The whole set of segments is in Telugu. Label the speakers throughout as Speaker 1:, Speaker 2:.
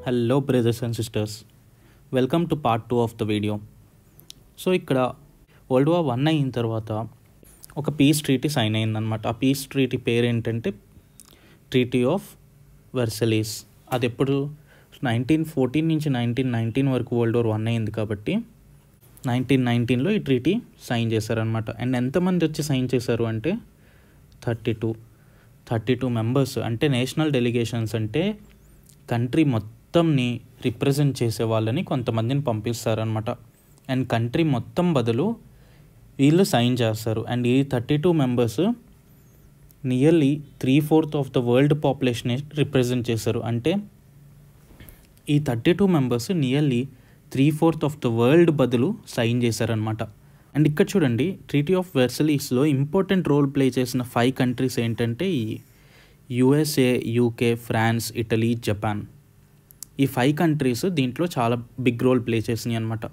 Speaker 1: Hello brothers and sisters, welcome to part 2 of the video. So ఇక్కడ వరల్డ్ వార్ 1 అయిన తర్వాత ఒక పీస్ ట్రీటీ సైన్ అయిందనమాట. ఆ పీస్ ట్రీటీ పేరు ఏంటంటే ట్రీటీ ఆఫ్ వెర్సలీస్. అది ఎప్పుడు 1914 నుంచి 1919 వరకు వరల్డ్ వార్ 1 అయింది కాబట్టి 1919లో ఈ ట్రీటీ సైన్ చేశారనమాట. అండ్ ఎంతమంది వచ్చి సైన్ చేశారు అంటే 32 మెంబర్స్. అంటే నేషనల్ డెలిగేషన్స్ అంటే కంట్రీ మొత్తంని రిప్రజెంట్ చేసే వాళ్ళని కొంతమందిని పంపిస్తారనమాట. అండ్ కంట్రీ మొత్తం బదులు వీళ్ళు సైన్ చేస్తారు. అండ్ ఈ 32 members nearly 3/4 of the world population represent చేశారు. అంటే ఈ 32 members nearly 3/4 of the world బదులు సైన్ చేశారనమాట. అండ్ ఇక్కడ చూడండి, ట్రీటీ ఆఫ్ వెర్సలీస్లో ఇంపార్టెంట్ రోల్ ప్లే చేసిన 5 కంట్రీస్ ఏంటంటే ఈ USA, UK, France, Italy, Japan. ఈ 5 కంట్రీస్ దీంట్లో చాలా బిగ్ రోల్ ప్లే చేసినాయి అనమాట.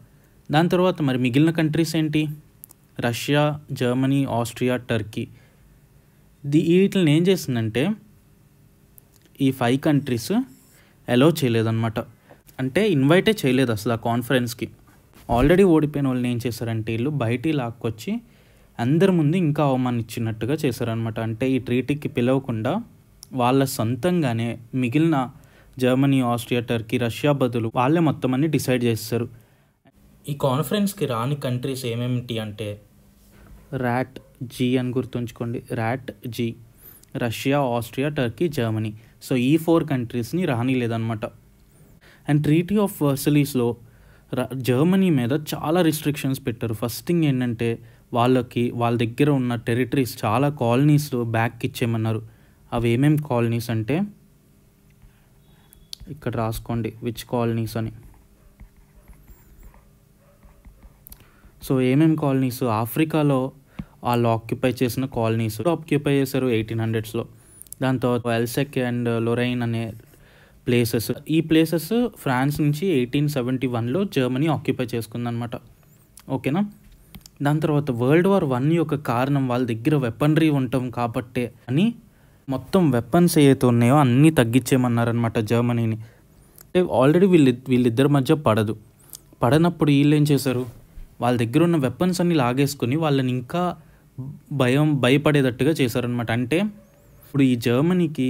Speaker 1: దాని తర్వాత మరి మిగిలిన కంట్రీస్ ఏంటి? Russia, Germany, Austria, Turkey. వీటిని ఏం చేసిందంటే ఈ 5 కంట్రీస్ అలౌ చేయలేదన్నమాట. అంటే ఇన్వైటే చేయలేదు అసలు ఆ కాన్ఫరెన్స్కి. ఆల్రెడీ ఓడిపోయిన వాళ్ళని ఏం చేశారంటే వీళ్ళు బయటికి లాక్కొచ్చి అందరి ముందు ఇంకా అవమానించినట్టుగా చేశారనమాట. అంటే ఈ ట్రీటీకి పిలవకుండా వాళ్ళ సొంతంగానే మిగిలిన జర్మనీ, ఆస్ట్రియా, టర్కీ, రష్యా బదులు వాళ్ళే మొత్తం అన్ని డిసైడ్ చేస్తారు. ఈ కాన్ఫరెన్స్కి రాని కంట్రీస్ ఏమేమిటి అంటే ర్యాట్ జీ అని గుర్తుంచుకోండి. Rat G, Russia, Austria, Turkey, Germany. So ఈ 4 కంట్రీస్ని రానిలేదన్నమాట. అండ్ ట్రీటీ ఆఫ్ వెర్సలీస్లో జర్మనీ మీద చాలా రిస్ట్రిక్షన్స్ పెట్టారు. ఫస్ట్ థింగ్ ఏంటంటే వాళ్ళ దగ్గర ఉన్న టెరిటరీస్ చాలా కాలనీస్ బ్యాక్ ఇచ్చేయమన్నారు. అవి ఏమేమి కాలనీస్ అంటే ఇక్కడ రాసుకోండి విచ్ కాలనీస్ అని. సో ఏమేమి కాలనీస్? ఆఫ్రికాలో వాళ్ళు ఆక్యుపై చేసిన కాలనీస్ ఆక్యుపై చేశారు 1800స్లో. దాని తర్వాత ఎల్సెక్ అండ్ లొరైన్ అనే ప్లేసెస్. ఈ ప్లేసెస్ ఫ్రాన్స్ నుంచి 1871లో జర్మనీ ఆక్యుపై చేసుకుందనమాట. ఓకేనా? దాని తర్వాత వరల్డ్ వార్ 1 యొక్క కారణం వాళ్ళ దగ్గర వెపనరీ ఉండటం కాబట్టే అని మొత్తం వెపన్స్ ఏవైతే ఉన్నాయో అన్నీ తగ్గించేయమన్నారనమాట జర్మనీని. అంటే ఆల్రెడీ వీళ్ళిద్దరి మధ్య పడనప్పుడు వీళ్ళు ఏం చేశారు, వాళ్ళ దగ్గర ఉన్న వెపన్స్ అన్ని లాగేసుకొని వాళ్ళని ఇంకా భయపడేటట్టుగా చేశారనమాట. అంటే ఇప్పుడు ఈ జర్మనీకి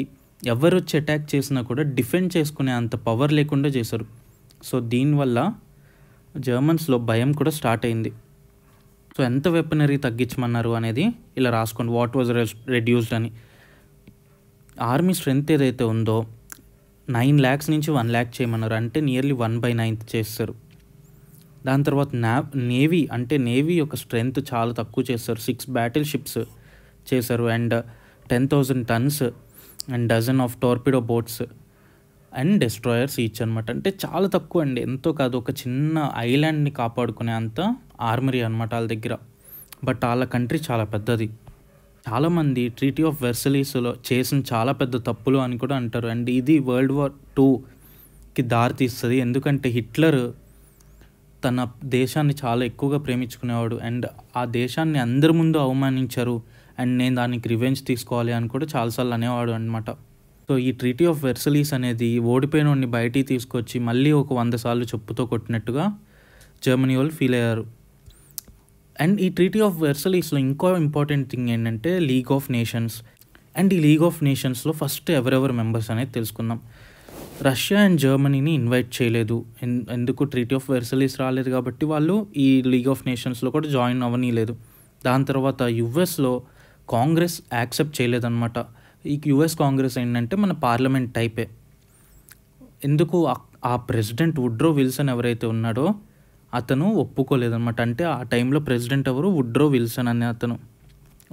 Speaker 1: ఎవరు వచ్చి అటాక్ చేసినా కూడా డిఫెండ్ చేసుకునే అంత పవర్ లేకుండా చేశారు. సో దీనివల్ల జర్మన్స్లో భయం కూడా స్టార్ట్ అయింది. సో ఎంత వెపనరీ తగ్గించమన్నారు అనేది ఇలా రాసుకోండి. వాట్ వాజ్ రెడ్యూస్డ్ అని. ఆర్మీ స్ట్రెంత్ ఏదైతే ఉందో 9 lakhs నుంచి 1 lakh చేయమన్నారు. అంటే నియర్లీ 1/9 చేస్తారు. దాని తర్వాత నేవీ యొక్క స్ట్రెంత్ చాలా తక్కువ చేస్తారు. 6 బ్యాటిల్ షిప్స్ చేశారు. And 10,000 tons and dozen of torpedo boats and destroyers each అనమాట. అంటే చాలా తక్కువ అండి, ఎంతో కాదు. ఒక చిన్న ఐలాండ్ని కాపాడుకునే అంత ఆర్మరీ అనమాట వాళ్ళ దగ్గర. బట్ వాళ్ళ కంట్రీ చాలా పెద్దది. చాలామంది ట్రీటీ ఆఫ్ వెర్సలీస్లో చేసిన చాలా పెద్ద తప్పులు అని కూడా అంటారు. అండ్ ఇది వరల్డ్ వార్ 2కి దారితీస్తుంది. ఎందుకంటే హిట్లర్ తన దేశాన్ని చాలా ఎక్కువగా ప్రేమించుకునేవాడు. అండ్ ఆ దేశాన్ని అందరి ముందు అవమానించారు. అండ్ నేను దానికి రివెంజ్ తీసుకోవాలి అని కూడా చాలాసార్లు అనేవాడు అనమాట. సో ఈ ట్రీటీ ఆఫ్ వెర్సలీస్ అనేది ఓడిపోయిన వాడిని బయటికి తీసుకొచ్చి మళ్ళీ ఒక 100 సార్లు చెప్పుతో కొట్టినట్టుగా జర్మనీ వాళ్ళు ఫీల్ అయ్యారు. అండ్ ఈ ట్రీటీ ఆఫ్ వెర్సలీస్లో ఇంకో ఇంపార్టెంట్ థింగ్ ఏంటంటే లీగ్ ఆఫ్ నేషన్స్. అండ్ ఈ లీగ్ ఆఫ్ నేషన్స్లో ఫస్ట్ ఎవరెవరు మెంబర్స్ అనేది తెలుసుకుందాం. రష్యా అండ్ జర్మనీని ఇన్వైట్ చేయలేదు. ఎందుకు? ట్రీటీ ఆఫ్ వెర్సలీస్ రాలేదు కాబట్టి వాళ్ళు ఈ లీగ్ ఆఫ్ నేషన్స్లో కూడా జాయిన్ అవ్వనీయలేదు. దాని తర్వాత యుఎస్లో కాంగ్రెస్ యాక్సెప్ట్ చేయలేదన్నమాట. ఈ యుఎస్ కాంగ్రెస్ ఏంటంటే మన పార్లమెంట్ టైపే. ఎందుకు? ఆ ప్రెసిడెంట్ వుడ్రో విల్సన్ ఎవరైతే ఉన్నాడో అతను ఒప్పుకోలేదన్నమాట. అంటే ఆ టైంలో ప్రెసిడెంట్ ఎవరు? వుడ్రో విల్సన్ అనే అతను.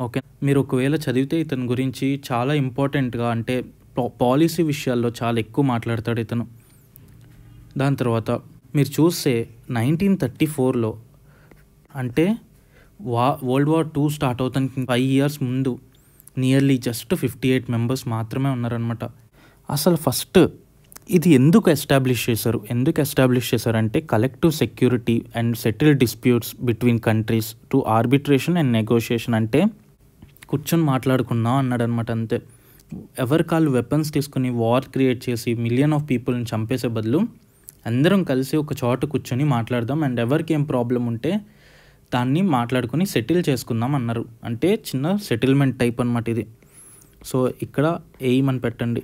Speaker 1: ఓకే, మీరు ఒకవేళ చదివితే ఇతని గురించి చాలా ఇంపార్టెంట్గా, అంటే పాలసీ విషయాల్లో చాలా ఎక్కువ మాట్లాడతాడు ఇతను. దాని తర్వాత మీరు చూస్తే 1934లో అంటే వరల్డ్ వార్ 2 స్టార్ట్ అవుతానికి 5 years ముందు నియర్లీ జస్ట్ 58 మెంబర్స్ మాత్రమే ఉన్నారనమాట. అసలు ఫస్ట్ ఇది ఎందుకు ఎస్టాబ్లిష్ చేశారంటే collective security and settle disputes between countries to arbitration and negotiation. అంటే కూర్చొని మాట్లాడుకున్నా అన్నాడు అనమాట. అంతే. ఎవరి కాళ్ళు వెపన్స్ తీసుకుని వార్ క్రియేట్ చేసి మిలియన్ ఆఫ్ పీపుల్ని చంపేసే బదులు అందరం కలిసి ఒక చోట కూర్చొని మాట్లాడదాం అండ్ ఎవరికి ఏం ప్రాబ్లం ఉంటే దాన్ని మాట్లాడుకొని సెటిల్ చేసుకుందాం అన్నారు. అంటే చిన్న సెటిల్మెంట్ టైప్ అనమాట ఇది. సో ఇక్కడ ఎయిమ్ అని పెట్టండి.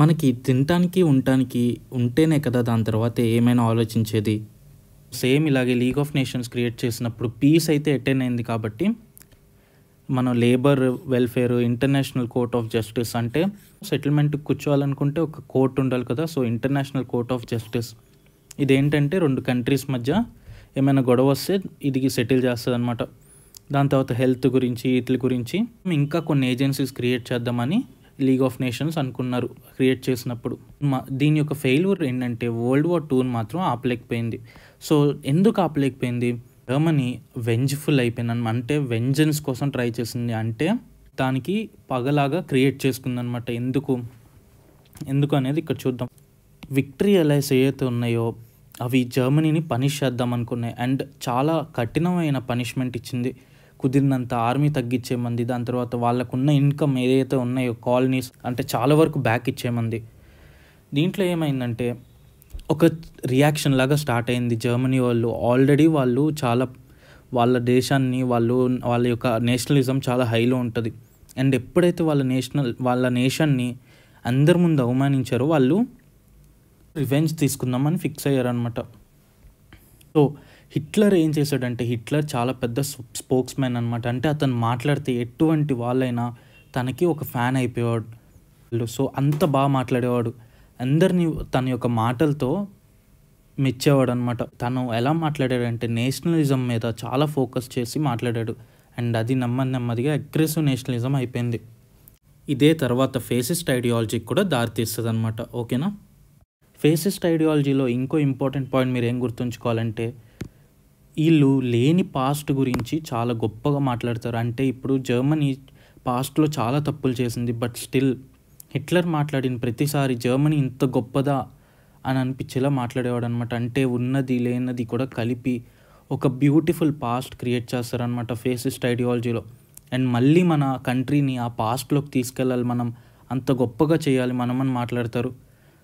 Speaker 1: మనకి తినటానికి ఉండటానికి ఉంటేనే కదా దాని తర్వాత ఏమైనా ఆలోచించేది. సేమ్ ఇలాగే లీగ్ ఆఫ్ నేషన్స్ క్రియేట్ చేసినప్పుడు పీస్ అయితే అటెండ్ అయింది కాబట్టి మనం labour welfare, international court of justice, అంటే సెటిల్మెంట్కి కూర్చోవాలనుకుంటే ఒక కోర్ట్ ఉండాలి కదా. So international court of justice ఇదేంటంటే 2 కంట్రీస్ మధ్య ఏమైనా గొడవ వస్తే ఇది సెటిల్ చేస్తుంది అనమాట. దాని తర్వాత హెల్త్ గురించి వీటి గురించి ఇంకా కొన్ని ఏజెన్సీస్ క్రియేట్ చేద్దామని లీగ్ ఆఫ్ నేషన్స్ అనుకున్నారు క్రియేట్ చేసినప్పుడు. దీని యొక్క ఫెయిల్యూర్ ఏంటంటే వరల్డ్ వార్ 2 మాత్రం ఆపలేకపోయింది. సో ఎందుకు ఆపలేకపోయింది? జర్మనీ వెంజ్ఫుల్ అయిపోయింది, అంటే వెంజన్స్ కోసం ట్రై చేసింది, అంటే దానికి పగలాగా క్రియేట్ చేసుకుందనమాట. ఎందుకు అనేది ఇక్కడ చూద్దాం. విక్టరీ అలైస్ ఏవైతే ఉన్నాయో అవి జర్మనీని పనిష్ చేద్దాం అనుకున్నాయి అండ్ చాలా కఠినమైన పనిష్మెంట్ ఇచ్చింది. కుదిరినంత ఆర్మీ తగ్గించేమంది, దాని తర్వాత వాళ్ళకున్న ఇన్కమ్ ఏదైతే ఉన్నాయో కాలనీస్ అంటే చాలా వరకు బ్యాక్ ఇచ్చేమంది. దీంట్లో ఏమైందంటే ఒక రియాక్షన్ లాగా స్టార్ట్ అయింది. జర్మనీ ఆల్రెడీ చాలా వాళ్ళ దేశాన్ని వాళ్ళ యొక్క నేషనలిజం చాలా హైలో ఉంటుంది అండ్ ఎప్పుడైతే వాళ్ళ నేషన్ని అందరి ముందు అవమానించారో వాళ్ళు రివెంజ్ తీసుకుందామని ఫిక్స్ అయ్యారనమాట. సో హిట్లర్ ఏం చేశాడంటే హిట్లర్ చాలా పెద్ద స్పోక్స్ మ్యాన్ అనమాట. అంటే అతను మాట్లాడితే ఎటువంటి వాళ్ళైనా తనకి ఒక ఫ్యాన్ అయిపోయేవాడు. సో అంత బాగా మాట్లాడేవాడు, అందరినీ తన యొక్క మాటలతో మెచ్చేవాడు అనమాట. తను ఎలా మాట్లాడాడంటే నేషనలిజం మీద చాలా ఫోకస్ చేసి మాట్లాడాడు అండ్ అది నెమ్మదిగా అగ్రెసివ్ నేషనలిజం అయిపోయింది. ఇదే తర్వాత ఫేసిస్ట్ ఐడియాలజీకి కూడా దారితీస్తుంది అనమాట. ఓకేనా? ఫేసిస్ట్ ఐడియాలజీలో ఇంకో ఇంపార్టెంట్ పాయింట్ మీరు ఏం గుర్తుంచుకోవాలంటే వీళ్ళు లేని పాస్ట్ గురించి చాలా గొప్పగా మాట్లాడతారు. అంటే ఇప్పుడు జర్మనీ పాస్ట్లో చాలా తప్పులు చేసింది, బట్ స్టిల్ హిట్లర్ మాట్లాడిన ప్రతిసారి జర్మనీ ఇంత గొప్పదా అని అనిపించేలా మాట్లాడేవాడు అనమాట. అంటే ఉన్నది లేనిది కూడా కలిపి ఒక బ్యూటిఫుల్ పాస్ట్ క్రియేట్ చేస్తారనమాట ఫేసిస్ట్ ఐడియాలజీలో. అండ్ మళ్ళీ మన కంట్రీని ఆ పాస్ట్లోకి తీసుకెళ్ళాలి, మనం అంత గొప్పగా చేయాలి మనమని మాట్లాడతారు.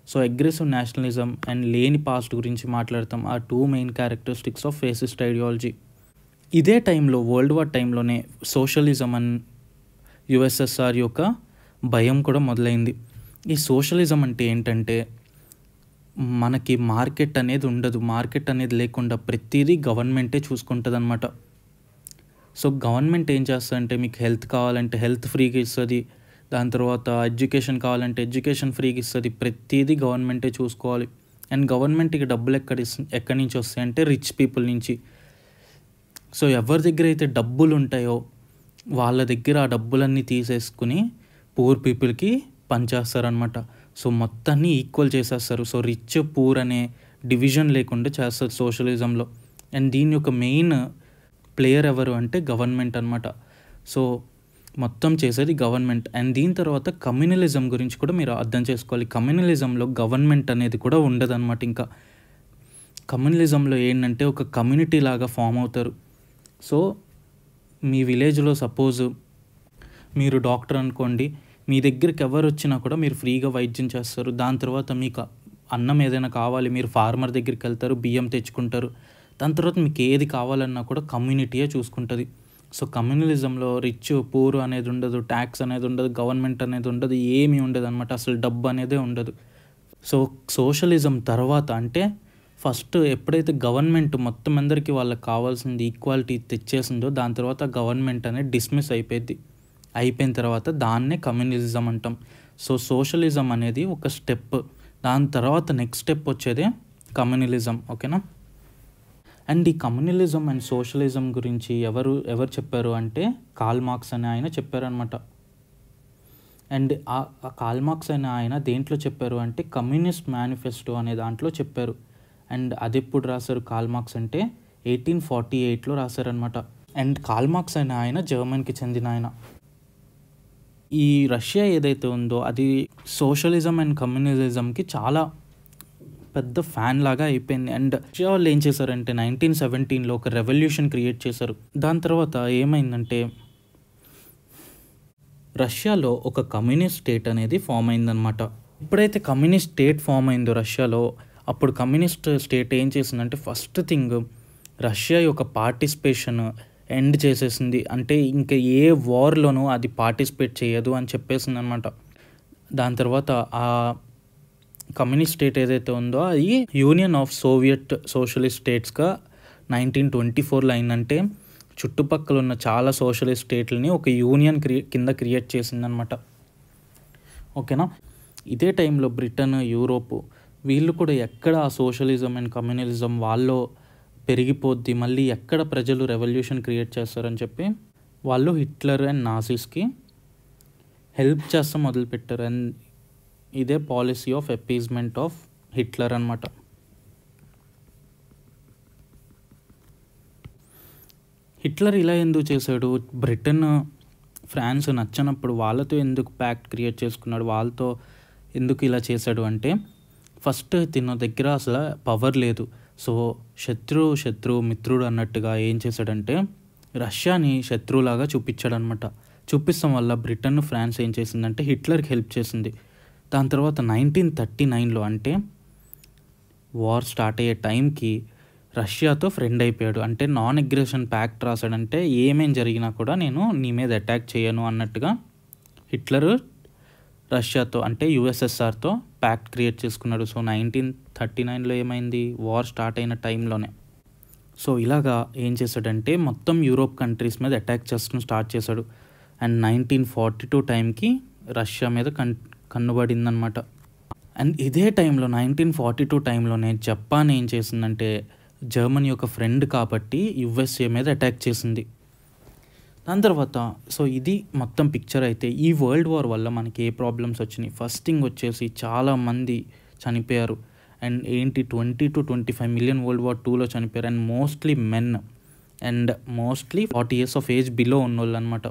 Speaker 1: సో అగ్రెసివ్ నేషనలిజం అండ్ లేని పాస్ట్ గురించి మాట్లాడతాం. ఆ 2 మెయిన్ క్యారెక్టరిస్టిక్స్ ఆఫ్ ఫేసిస్ట్ ఐడియాలజీ. ఇదే టైంలో వరల్డ్ వార్ టైంలోనే సోషలిజం అండ్ యుఎస్ఎస్ఆర్ యొక్క భయం కూడా మొదలైంది. ఈ సోషలిజం అంటే ఏంటంటే మనకి మార్కెట్ అనేది ఉండదు, మార్కెట్ అనేది లేకుండా ప్రతిదీ గవర్నమెంటే చూసుకుంటుంది అనమాట. సో గవర్నమెంట్ ఏం చేస్తుందంటే మీకు హెల్త్ కావాలంటే హెల్త్ ఫ్రీగా ఇస్తుంది, దాని తర్వాత ఎడ్యుకేషన్ కావాలంటే ఎడ్యుకేషన్ ఫ్రీగా ఇస్తుంది, ప్రతిదీ గవర్నమెంటే చూసుకోవాలి. అండ్ గవర్నమెంట్కి డబ్బులు ఎక్కడి నుంచి వస్తాయంటే రిచ్ పీపుల్ నుంచి. సో ఎవరి దగ్గర అయితే డబ్బులు ఉంటాయో వాళ్ళ దగ్గర ఆ డబ్బులన్నీ తీసేసుకుని పూర్ పీపుల్కి పనిచేస్తారనమాట. సో మొత్తాన్ని ఈక్వల్ చేసేస్తారు. సో రిచ్ పూర్ అనే డివిజన్ లేకుండా చేస్తారు సోషలిజంలో. అండ్ దీని యొక్క మెయిన్ ప్లేయర్ ఎవరు అంటే గవర్నమెంట్ అనమాట. సో మొత్తం చేసేది గవర్నమెంట్. అండ్ దీని తర్వాత కమ్యూనలిజం గురించి కూడా మీరు అర్థం చేసుకోవాలి. కమ్యూనలిజంలో గవర్నమెంట్ అనేది కూడా ఉండదన్నమాట. ఇంకా కమ్యూనలిజంలో ఏంటంటే ఒక కమ్యూనిటీ లాగా ఫామ్ అవుతారు. సో మీ విలేజ్లో సపోజ్ మీరు డాక్టర్ అనుకోండి, మీ దగ్గరికి ఎవరు వచ్చినా కూడా మీరు ఫ్రీగా వైద్యం చేస్తారు. దాని తర్వాత మీకు అన్నం ఏదైనా కావాలి, మీరు ఫార్మర్ దగ్గరికి వెళ్తారు, బియ్యం తెచ్చుకుంటారు. దాని తర్వాత మీకు ఏది కావాలన్నా కూడా కమ్యూనిటీయే చూసుకుంటుంది. సో కమ్యూనలిజంలో రిచ్ పూర్ అనేది ఉండదు, ట్యాక్స్ అనేది ఉండదు, గవర్నమెంట్ అనేది ఉండదు, ఏమీ ఉండదు అనమాట. అసలు డబ్బు అనేదే ఉండదు. సో సోషలిజం తర్వాత అంటే ఫస్ట్ ఎప్పుడైతే గవర్నమెంట్ మొత్తం అందరికీ వాళ్ళకి కావాల్సింది ఈక్వాలిటీ తెచ్చేసిందో దాని తర్వాత గవర్నమెంట్ అనేది డిస్మిస్ అయిపోయిన తర్వాత దాన్నే కమ్యూనలిజం అంటాం. సో సోషలిజం అనేది ఒక స్టెప్, దాని తర్వాత నెక్స్ట్ స్టెప్ వచ్చేదే కమ్యూనలిజం. ఓకేనా? అండ్ ఈ కమ్యూనలిజం అండ్ సోషలిజం గురించి ఎవరు చెప్పారు అంటే కార్ల్ మార్క్స్ అనే ఆయన చెప్పారనమాట. అండ్ ఆ కార్ల్ మార్క్స్ అనే ఆయన దేంట్లో చెప్పారు అంటే కమ్యూనిస్ట్ మేనిఫెస్టో అనే దాంట్లో చెప్పారు. అండ్ అది ఎప్పుడు రాశారు కార్ల్ మార్క్స్ అంటే 1848లో రాశారనమాట. అండ్ కార్ల్ మార్క్స్ అనే ఆయన జర్మన్కి చెందిన ఆయన. ఈ రష్యా ఏదైతే ఉందో అది సోషలిజం అండ్ కమ్యూనలిజంకి చాలా పెద్ద ఫ్యాన్ లాగా అయిపోయింది. అండ్ రష్యా వాళ్ళు ఏం చేశారంటే 1917లో ఒక రెవల్యూషన్ క్రియేట్ చేశారు. దాని తర్వాత ఏమైందంటే రష్యాలో ఒక కమ్యూనిస్ట్ స్టేట్ అనేది ఫామ్ అయిందనమాట. ఎప్పుడైతే కమ్యూనిస్ట్ స్టేట్ ఫామ్ అయిందో రష్యాలో, అప్పుడు కమ్యూనిస్ట్ స్టేట్ ఏం చేసిందంటే ఫస్ట్ థింగ్ రష్యా యొక్క పార్టిసిపేషన్ ఎండ్ చేసేసింది. అంటే ఇంకా ఏ వార్లోనూ అది పార్టిసిపేట్ చేయదు అని చెప్పేసింది అనమాట. దాని తర్వాత ఆ కమ్యూనిస్ట్ స్టేట్ ఏదైతే ఉందో అది యూనియన్ ఆఫ్ సోవియట్ సోషలిస్ట్ స్టేట్స్గా 1924లో అయిందంటే చుట్టుపక్కల ఉన్న చాలా సోషలిస్ట్ స్టేట్లని ఒక యూనియన్ కింద క్రియేట్ చేసిందనమాట. ఓకేనా. ఇదే టైంలో బ్రిటన్, యూరోప్ వీళ్ళు కూడా ఎక్కడ ఆ సోషలిజం అండ్ కమ్యూనలిజం వాళ్ళు పెరిగిపోద్ది, మళ్ళీ ఎక్కడ ప్రజలు రెవల్యూషన్ క్రియేట్ చేస్తారని చెప్పి వాళ్ళు హిట్లర్ అండ్ నాజీస్కి హెల్ప్ చేస్తాం మొదలుపెట్టారు. అండ్ ఇదే policy of appeasement of Hitler అనమాట. హిట్లర్ ఇలా ఎందుకు చేశాడు? బ్రిటన్, ఫ్రాన్స్ నచ్చనప్పుడు వాళ్ళతో ఎందుకు ప్యాక్ట్ క్రియేట్ చేసుకున్నాడు, వాళ్ళతో ఎందుకు ఇలా చేశాడు అంటే ఫస్ట్ తిన దగ్గర అసలు పవర్ లేదు. సో శత్రువు మిత్రుడు అన్నట్టుగా ఏం చేశాడంటే రష్యాని శత్రువులాగా చూపించాడనమాట. చూపిస్తాం వల్ల బ్రిటన్, ఫ్రాన్స్ ఏం చేసిందంటే హిట్లర్కి హెల్ప్ చేసింది. దాని తర్వాత 1939లో అంటే వార్ స్టార్ట్ అయ్యే టైంకి రష్యాతో ఫ్రెండ్ అయిపోయాడు. అంటే నాన్ అగ్రెషన్ ప్యాక్ట్ రాశాడంటే ఏమేం జరిగినా కూడా నేను నీ మీద అటాక్ చేయను అన్నట్టుగా హిట్లర్ రష్యాతో అంటే యుఎస్ఎస్ఆర్తో ప్యాక్ట్ క్రియేట్ చేసుకున్నాడు. సో 1939లో ఏమైంది, వార్ స్టార్ట్ అయిన టైంలోనే. సో ఇలాగా ఏం చేశాడంటే మొత్తం యూరోప్ కంట్రీస్ మీద అటాక్ చేసుకుని స్టార్ట్ చేశాడు. అండ్ 1942 టైంకి రష్యా మీద కన్నుబడిందనమాట. అండ్ ఇదే టైంలో 1942 టైంలోనే జపాన్ ఏం చేసిందంటే జర్మనీ యొక్క ఫ్రెండ్ కాబట్టి యుఎస్ఏ మీద అటాక్ చేసింది. దాని తర్వాత సో ఇది మొత్తం పిక్చర్. అయితే ఈ వరల్డ్ వార్ వల్ల మనకి ఏ ప్రాబ్లమ్స్ వచ్చినాయి? ఫస్ట్ థింగ్ వచ్చేసి చాలామంది చనిపోయారు. అండ్ ఏంటి 20 to 25 మిలియన్ వరల్డ్ వార్ 2లో చనిపోయారు. And mostly men and mostly 40 years of age below ఉన్నోళ్ళు అనమాట.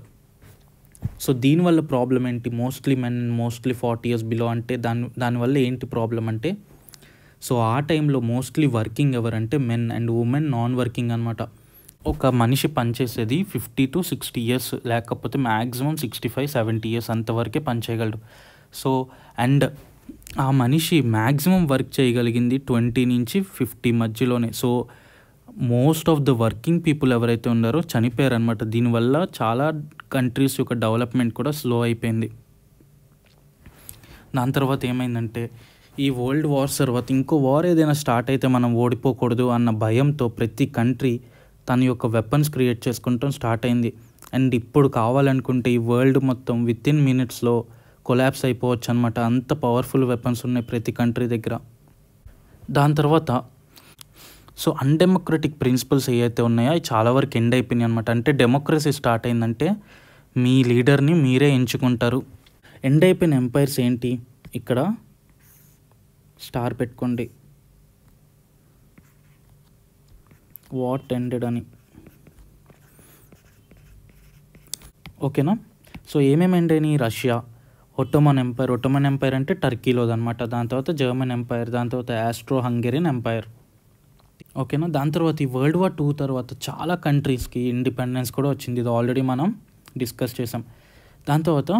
Speaker 1: సో దీనివల్ల ప్రాబ్లం ఏంటి? Mostly men and mostly 40 years below అంటే దానివల్ల ఏంటి ప్రాబ్లం అంటే సో ఆ టైంలో మోస్ట్లీ వర్కింగ్ ఎవరంటే men and women non working అనమాట. ఒక మనిషి పనిచేసేది 50 to 60 years, లేకపోతే మ్యాక్సిమం 65-70 years అంతవరకే పనిచేయగలడు. సో అండ్ ఆ మనిషి మ్యాక్సిమం వర్క్ చేయగలిగింది 20 నుంచి 50 మధ్యలోనే. So most of the working people ఎవరైతే ఉన్నారో చనిపోయారనమాట. దీనివల్ల చాలా కంట్రీస్ యొక్క డెవలప్మెంట్ కూడా స్లో అయిపోయింది. దాని తర్వాత ఏమైందంటే ఈ వరల్డ్ వార్స్ తర్వాత ఇంకో వార్ ఏదైనా స్టార్ట్ అయితే మనం ఓడిపోకూడదు అన్న భయంతో ప్రతి కంట్రీ తన యొక్క వెపన్స్ క్రియేట్ చేసుకుంటాం స్టార్ట్ అయింది. అండ్ ఇప్పుడు కావాలనుకుంటే ఈ వరల్డ్ మొత్తం వితిన్ మినిట్స్లో కొలాప్స్ అయిపోవచ్చు అనమాట. అంత పవర్ఫుల్ వెపన్స్ ఉన్నాయి ప్రతి కంట్రీ దగ్గర. దాని తర్వాత సో అన్డెమోక్రటిక్ ప్రిన్సిపల్స్ ఏవైతే ఉన్నాయో అవి చాలా వరకు ఎండ్ అయిపోయినాయి అనమాట. అంటే డెమోక్రసీ స్టార్ట్ అయిందంటే మీ లీడర్ని మీరే ఎంచుకుంటారు. ఎండ్ అయిపోయిన ఎంపైర్స్ ఏంటి? ఇక్కడ స్టార్ పెట్టుకోండి, వాట్ ఎండెడ్ అని. ఓకేనా. సో ఏమేమి ఎండ్ అయినాయి? రష్యా, ఒట్టోమన్ ఎంపైర్ అంటే టర్కీలోదనమాట. దాని తర్వాత జర్మన్ ఎంపైర్, దాని తర్వాత ఆస్ట్రో హంగేరియన్ ఎంపైర్. ఓకేనా. దాని తర్వాత ఈ వరల్డ్ వార్ 2 తర్వాత చాలా కంట్రీస్కి ఇండిపెండెన్స్ కూడా వచ్చింది. ఇది ఆల్రెడీ మనం డిస్కస్ చేసాం. దాని తర్వాత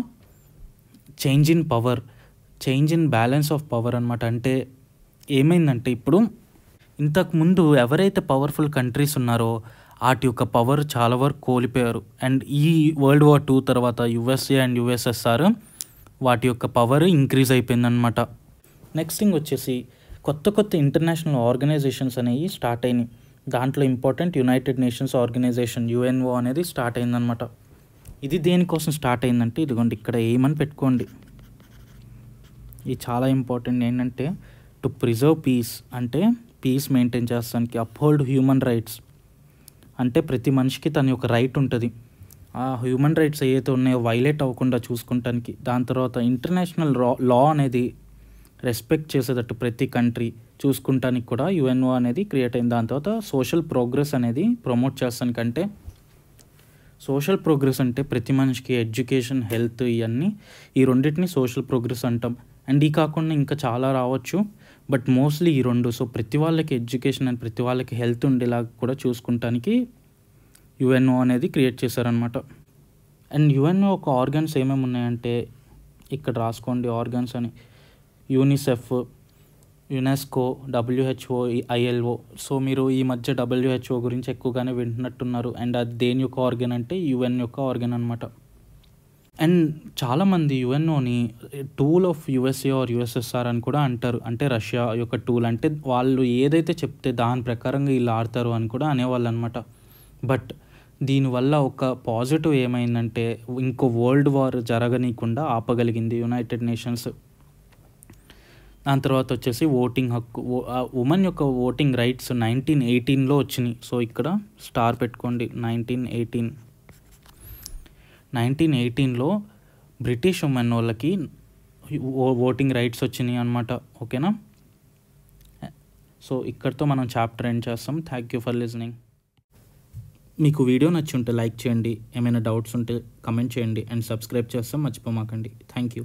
Speaker 1: change in power, change in balance of power అనమాట. అంటే ఏమైందంటే ఇప్పుడు ఇంతకుముందు ఎవరైతే పవర్ఫుల్ కంట్రీస్ ఉన్నారో వాటి యొక్క పవర్ చాలా వరకు కోల్పోయారు. అండ్ ఈ వరల్డ్ వార్ 2 తర్వాత యుఎస్ఏ అండ్ యుఎస్ఎస్ఆర్ వాటి యొక్క పవర్ ఇంక్రీజ్ అయిపోయిందనమాట. నెక్స్ట్ థింగ్ వచ్చేసి కొత్త ఇంటర్నేషనల్ ఆర్గనైజేషన్స్ అనేవి స్టార్ట్ అయినాయి. దాంట్లో important United Nations Organisation UNO అనేది స్టార్ట్ అయిందనమాట. ఇది దేనికోసం స్టార్ట్ అయిందంటే ఇదిగోండి ఇక్కడ ఏమని పెట్టుకోండి. ఇది చాలా ఇంపార్టెంట్. ఏంటంటే టు ప్రిజర్వ్ పీస్, అంటే పీస్ మెయింటైన్ చేస్తానికి. అప్హోల్డ్ హ్యూమన్ రైట్స్, అంటే ప్రతి మనిషికి తన యొక్క రైట్ ఉంటుంది. ఆ హ్యూమన్ రైట్స్ ఏవైతే ఉన్నాయో వైలేట్ అవ్వకుండా చూసుకుంటానికి. దాని తర్వాత ఇంటర్నేషనల్ లా అనేది రెస్పెక్ట్ చేసేటట్టు ప్రతి కంట్రీ చూసుకుంటానికి కూడా యుఎన్ఓ అనేది క్రియేట్ అయింది. దాని తర్వాత సోషల్ ప్రోగ్రెస్ అనేది ప్రమోట్ చేస్తానికి. అంటే సోషల్ ప్రోగ్రెస్ అంటే ప్రతి మనిషికి ఎడ్యుకేషన్, హెల్త్, ఇవన్నీ ఈ రెండింటిని సోషల్ ప్రోగ్రెస్ అంటాం. అండ్ ఈ కాకుండా ఇంకా చాలా రావచ్చు, బట్ మోస్ట్లీ ఈ రెండు. సో ప్రతి వాళ్ళకి ఎడ్యుకేషన్ అండ్ ప్రతి వాళ్ళకి హెల్త్ ఉండేలాగా కూడా చూసుకుంటానికి యుఎన్ఓ అనేది క్రియేట్ చేశారనమాట. అండ్ యుఎన్ఓ ఒక ఆర్గన్స్ ఏమేమి ఉన్నాయంటే ఇక్కడ రాసుకోండి ఆర్గన్స్ అని: UNICEF, UNESCO, WHO, ILO. So మీరు ఈ మధ్య డబ్ల్యూహెచ్ఓ గురించి ఎక్కువగానే వింటున్నట్టున్నారు. అండ్ అది దేని యొక్క ఆర్గన్ అంటే యుఎన్ యొక్క ఆర్గన్ అనమాట. అండ్ చాలామంది యుఎన్ఓని tool of USA or USSR అని కూడా అంటారు. అంటే రష్యా యొక్క టూల్, అంటే వాళ్ళు ఏదైతే చెప్తే దాని ప్రకారంగా వీళ్ళు ఆడతారు అని కూడా అనేవాళ్ళు అనమాట. బట్ దీనివల్ల ఒక పాజిటివ్ ఏమైందంటే ఇంకో వరల్డ్ వార్ జరగనీయకుండా ఆపగలిగింది యునైటెడ్ నేషన్స్. దాని తర్వాత వచ్చేసి ఓటింగ్ హక్కు, ఉమెన్ యొక్క ఓటింగ్ రైట్స్ 1918లో వచ్చినాయి. సో ఇక్కడ స్టార్ పెట్టుకోండి, 1918లో బ్రిటిష్ ఉమెన్ వాళ్ళకి ఓటింగ్ రైట్స్ వచ్చినాయి అనమాట. ఓకేనా? సో ఇక్కడితో మనం చాప్టర్ ఎండ్ చేస్తాం. Thank you for listening. మీకు వీడియో నచ్చి ఉంటే లైక్ చేయండి, ఏమైనా డౌట్స్ ఉంటే కమెంట్ చేయండి, అండ్ సబ్స్క్రైబ్ చేస్తాం మర్చిపోమాకండి. Thank you.